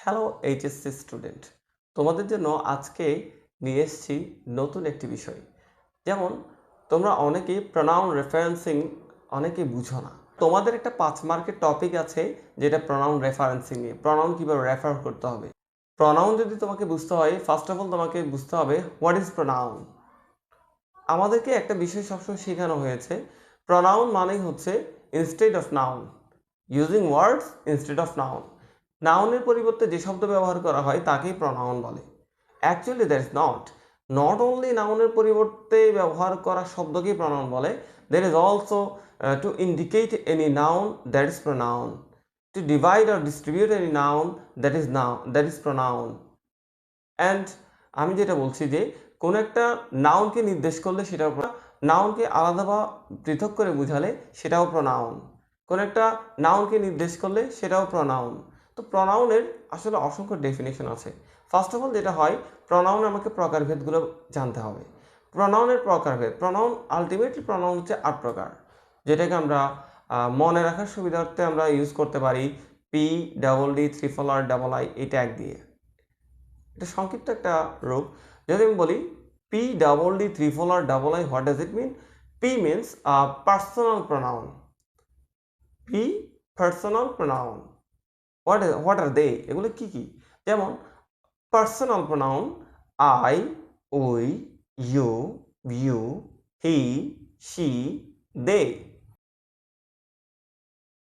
Hello HSC student, তোমাদের জন্য আজকে নিয়ে এসেছি নতুন একটি বিষয়। যেমন তোমরা অনেকেই প্রনাউন রেফারেন্সিং অনেকেই বুঝো না। তোমাদের একটা 5 মার্কের টপিক আছে যেটা প্রনাউন রেফারেন্সিং নিয়ে, প্রনাউন কীভাবে রেফার করতে হবে। প্রনাউন যদি তোমাকে বুঝতে হয়, ফার্স্ট অফ অল তোমাকে বুঝতে হবে হোয়াট ইজ প্রনাউন। আমাদেরকে একটা বিষয় সবসময় শেখানো হয়েছে, প্রনাউন মানেই হচ্ছে instead of noun, using words instead of noun. নাউনের পরিবর্তে যে শব্দ ব্যবহার করা হয় তাকেই প্রনাউন বলে। Actually that is not only নাউনের পরিবর্তে ব্যবহার করা শব্দকেই প্রনাউন বলে, there is also to indicate any noun that is pronoun, to divide or distribute any noun that is pronoun. And আমি যেটা বলছি যে কোনো একটা নাউনকে নির্দেশ করলে সেটাও, নাউনকে আলাদা বা পৃথক করে বোঝালে সেটাও প্রনাউন, কোনো একটা নাউনকে নির্দেশ করলে সেটাও প্রনাউন। তো প্রনাউনের আসলে অসংখ্য ডেফিনেশন আছে। ফার্স্ট অফ অল যেটা হয়, প্রনাউন আমাকে প্রকারভেদগুলো জানতে হবে। প্রনাউনের প্রকারভেদ, প্রনাউন আলটিমেটলি প্রনাউন হচ্ছে 8 প্রকার, যেটাকে আমরা মনে রাখার সুবিধার্থে আমরা ইউজ করতে পারি P double D triple R double I এই ট্যাগ দিয়ে। এটা সংক্ষিপ্ত একটা রূপ। যদি আমি বলি P double D triple R double I, what does it mean? P means personal pronoun. P personal pronoun. What are they? এগুলো কি কি? যেমন personal pronoun I, we, you, he, she, they.